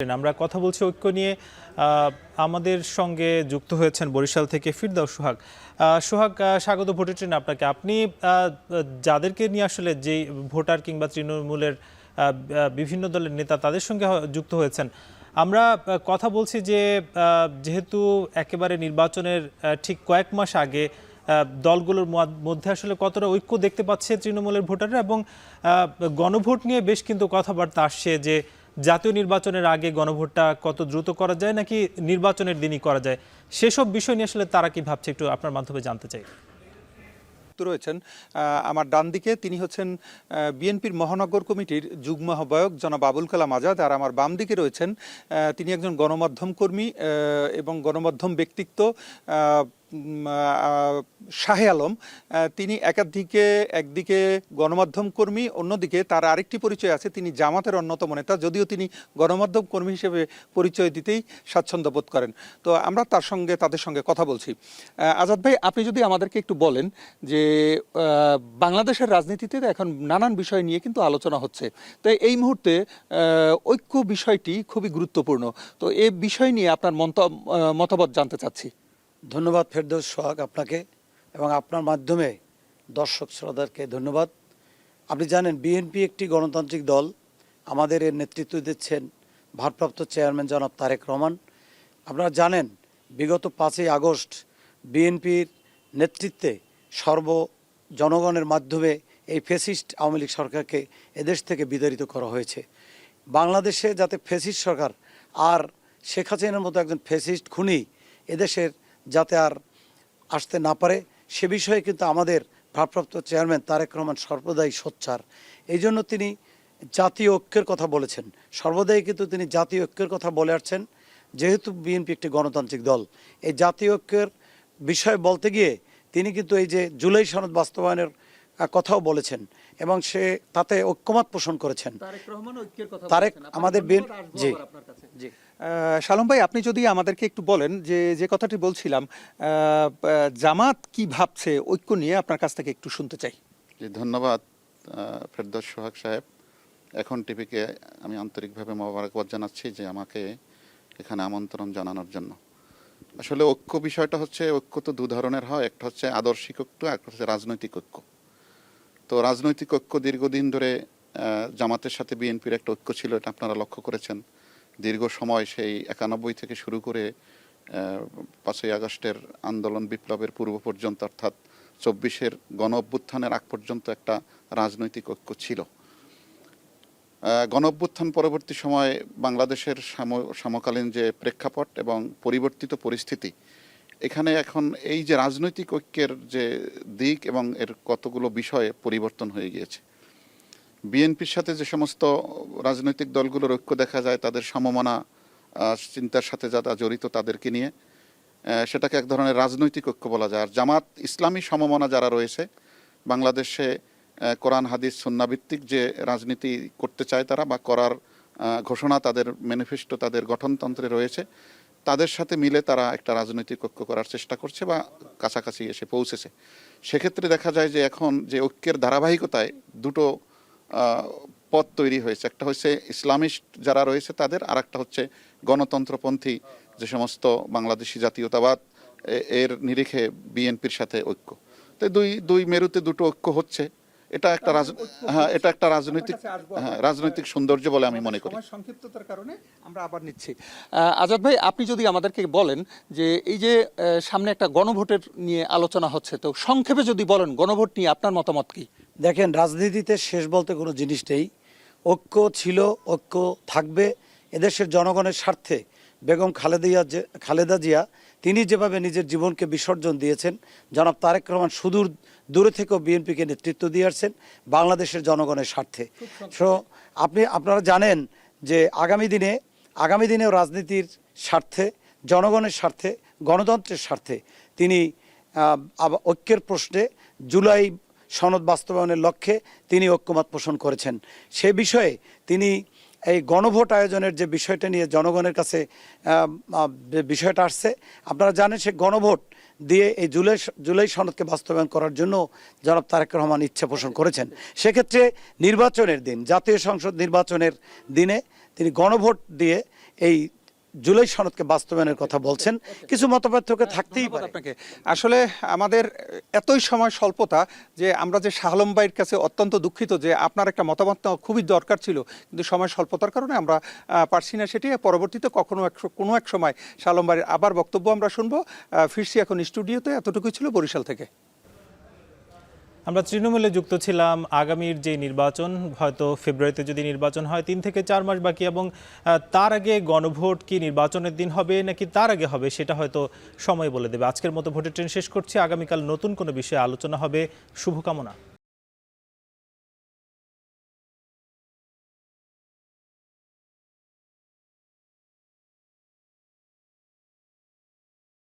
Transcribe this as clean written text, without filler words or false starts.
আমরা কথা বলছি ঐক্য নিয়ে। আমাদের সঙ্গে যুক্ত হয়েছেন বরিশাল থেকে ফিরদাউস সোহাগ। সোহাগ, স্বাগত ভোটের ট্রেনে আপনাকে। আপনি যাদেরকে নিয়ে আসলে যে ভোটার কিংবা তৃণমূলের বিভিন্ন দলের নেতা তাদের সঙ্গে যুক্ত হয়েছেন, আমরা কথা বলছি যে যেহেতু একেবারে নির্বাচনের ঠিক কয়েক মাস আগে দলগুলোর মধ্যে আসলে কতটা ঐক্য দেখতে পাচ্ছে তৃণমূলের ভোটাররা, এবং গণভোট নিয়ে বেশ কিন্তু কথাবার্তা আসছে যে জাতীয় নির্বাচনের আগে গণভোটটা কত দ্রুত করা যায় নাকি নির্বাচনের দিনই করা যায়, সেসব বিষয় নিয়ে আসলে তারা কি ভাবছে একটু আপনার মাধ্যমে জানতে চাই। রয়েছেন আমার ডান দিকে, তিনি হচ্ছেন বিএনপির মহানগর কমিটির যুগ্ম আহ্বায়ক জনাব আবুল কালাম আজাদ। আর আমার বাম দিকে রয়েছেন তিনি একজন গণমাধ্যম কর্মী এবং গণমাধ্যম ব্যক্তিত্ব শাহে আলম। তিনি একদিকে গণমাধ্যম কর্মী, অন্যদিকে তার আরেকটি পরিচয় আছে, তিনি জামাতের অন্যতম নেতা, যদিও তিনি গণমাধ্যম কর্মী হিসেবে পরিচয় দিতেই স্বাচ্ছন্দ্য বোধ করেন। তো আমরা তাদের সঙ্গে কথা বলছি। আজাদ ভাই, আপনি যদি আমাদেরকে একটু বলেন যে বাংলাদেশের রাজনীতিতে এখন নানান বিষয় নিয়ে কিন্তু আলোচনা হচ্ছে, তো এই মুহূর্তে ঐক্য বিষয়টি খুবই গুরুত্বপূর্ণ। তো এই বিষয় নিয়ে আপনার মতামত জানতে চাচ্ছি। ধন্যবাদ ফেরদৌস সোহাগ আপনাকে, এবং আপনার মাধ্যমে দর্শক শ্রোতাদেরকে ধন্যবাদ। আপনি জানেন বিএনপি একটি গণতান্ত্রিক দল। আমাদের এর নেতৃত্ব দিচ্ছেন ভারপ্রাপ্ত চেয়ারম্যান জনাব তারেক রহমান। আপনারা জানেন বিগত 5ই আগস্ট বিএনপির নেতৃত্বে জনগণের মাধ্যমে এই ফ্যাসিস্ট আওয়ামী লীগ সরকারকে এদেশ থেকে বিতাড়িত করা হয়েছে। বাংলাদেশে যাতে ফ্যাসিস্ট সরকার আর শেখ হাসিনার মতো একজন ফ্যাসিস্ট খুনি এদেশের যাতে আর আসতে না পারে, সে বিষয়ে কিন্তু আমাদের ভারপ্রাপ্ত চেয়ারম্যান তারেক রহমান সর্বদাই সোচ্চার। এই জন্য তিনি জাতীয় ঐক্যের কথা বলেছেন, সর্বদাই কিন্তু তিনি জাতীয় ঐক্যের কথা বলে আসছেন। যেহেতু বিএনপি একটি গণতান্ত্রিক দল, এই জাতীয় ঐক্যের বিষয়ে বলতে গিয়ে তিনি কিন্তু এই যে জুলাই সনদ বাস্তবায়নের কথাও বলেছেন, এবং সে তাতে ঐক্যমত পোষণ করেছেন। তারেক আমাদের জি। শালম ভাই, আপনি যদি আমাদেরকে একটু বলেন যে কথাটি বলছিলাম, জামাত কি ভাবছে ঐক্য নিয়ে, আপনার কাছ থেকে একটু শুনতে চাই। জি, ধন্যবাদ ফেরদৌস সোহাগ সাহেব। এখন টিভিকে আমি আন্তরিকভাবে মোবারকবাদ জানাচ্ছি যে আমাকে এখানে আমন্ত্রণ জানানোর জন্য। আসলে ঐক্য বিষয়টা হচ্ছে, ঐক্য তো দু ধরনের হয়, একটা হচ্ছে আদর্শিক ঐক্য, একটা হচ্ছে রাজনৈতিক ঐক্য। তো রাজনৈতিক ঐক্য দীর্ঘদিন ধরে জামাতের সাথে বিএনপির একটা ঐক্য ছিল, এটা আপনারা লক্ষ্য করেছেন। দীর্ঘ সময় সেই 91 থেকে শুরু করে 5ই আগস্টের আন্দোলন বিপ্লবের পূর্ব পর্যন্ত, অর্থাৎ 24-এর গণ অভ্যুত্থানের আগ পর্যন্ত একটা রাজনৈতিক ঐক্য ছিল। গণ অভ্যুত্থান পরবর্তী সময়ে বাংলাদেশের সমকালীন যে প্রেক্ষাপট এবং পরিবর্তিত পরিস্থিতি, এখানে এখন এই যে রাজনৈতিক ঐক্যের যে দিক এবং এর কতগুলো বিষয়ে পরিবর্তন হয়ে গিয়েছে। বিএনপির সাথে যে সমস্ত রাজনৈতিক দলগুলোর ঐক্য দেখা যায়, তাদের সমমনা চিন্তার সাথে যারা জড়িত তাদেরকে নিয়ে সেটাকে এক ধরনের রাজনৈতিক ঐক্য বলা যায়। আর জামাত ইসলামী সমমনা যারা রয়েছে, বাংলাদেশে কোরআন হাদিস সুন্নাভিত্তিক যে রাজনীতি করতে চায় তারা, বা করার ঘোষণা তাদের ম্যানিফেস্টো, তাদের গঠনতন্ত্রে রয়েছে, তাদের সাথে মিলে তারা একটা রাজনৈতিক ঐক্য করার চেষ্টা করছে বা কাছাকাছি এসে পৌঁছেছে। সেক্ষেত্রে দেখা যায় যে এখন যে ঐক্যের ধারাবাহিকতায় দুটো পথ তৈরি হয়েছে। একটা হচ্ছে ইসলামিস্ট যারা রয়েছে তাদের, আর একটা হচ্ছে গণতন্ত্রপন্থী যে সমস্ত বাংলাদেশি জাতীয়তাবাদ, এর নিরিখে বিএনপির সাথে ঐক্য। তো দুই মেরুতে দুটো ঐক্য হচ্ছে। এটা একটা রাজনৈতিক সৌন্দর্য বলে আমি মনে করি। সংক্ষিপ্ততার কারণে আমরা আবার নিচ্ছি। আজাদ ভাই, আপনি যদি আমাদেরকে বলেন যে এই যে সামনে একটা গণভোটের নিয়ে আলোচনা হচ্ছে, তো সংক্ষেপে যদি বলেন গণভোট নিয়ে আপনার মতামত কি? দেখেন, রাজনীতিতে শেষ বলতে কোনো জিনিস নেই। ঐক্য ছিল, ঐক্য থাকবে। এদেশের জনগণের স্বার্থে বেগম খালেদা জিয়া তিনি যেভাবে নিজের জীবনকে বিসর্জন দিয়েছেন, জনাব তারেক রহমান সুদূর দূরে থেকেও বিএনপিকে নেতৃত্ব দিয়ে আসছেন বাংলাদেশের জনগণের স্বার্থে। সো আপনারা জানেন যে আগামী দিনেও রাজনীতির স্বার্থে, জনগণের স্বার্থে, গণতন্ত্রের স্বার্থে তিনি ঐক্যের প্রশ্নে জুলাই সনদ বাস্তবায়নের লক্ষ্যে তিনি ঐক্যমত পোষণ করেছেন। সে বিষয়ে তিনি এই গণভোট আয়োজনের যে বিষয়টা নিয়ে জনগণের কাছে বিষয়টা আসছে, আপনারা জানেন সে গণভোট দিয়ে এই জুলাই সনদকে বাস্তবায়ন করার জন্য জনাব তারেক রহমান ইচ্ছা পোষণ করেছেন। সেক্ষেত্রে নির্বাচনের দিন, জাতীয় সংসদ নির্বাচনের দিনে তিনি গণভোট দিয়ে এই জুলাই সনদকে বাস্তবায়নের কথা বলছেন, কিছু মতপার্থক্য থাকতেই ধন্যবাদ পারে। আপনাকে। আসলে আমাদের এতই সময় স্বল্পতা যে আমরা যে শাহ আলম ভাইয়ের কাছে অত্যন্ত দুঃখিত যে আপনার একটা মতামত নেওয়া খুবই দরকার ছিল, কিন্তু সময় স্বল্পতার কারণে আমরা পারছি না সেটি। পরবর্তীতে কোনো এক সময় শাহ আলম ভাইয়ের আবার বক্তব্য আমরা শুনবো। ফিরছি এখন স্টুডিওতে। এতটুকুই ছিল বরিশাল থেকে। আমরা তৃণমূলে যুক্ত ছিলাম। আগামীর যে নির্বাচন, হয়তো ফেব্রুয়ারিতে যদি নির্বাচন হয়, 3 থেকে 4 মাস বাকি, এবং তার আগে গণভোট কি নির্বাচনের দিন হবে নাকি তার আগে হবে সেটা হয়তো সময় বলে দেবে। আজকের মতো ভোটের ট্রেন শেষ করছি। আগামীকাল নতুন কোনো বিষয়ে আলোচনা হবে। শুভকামনা।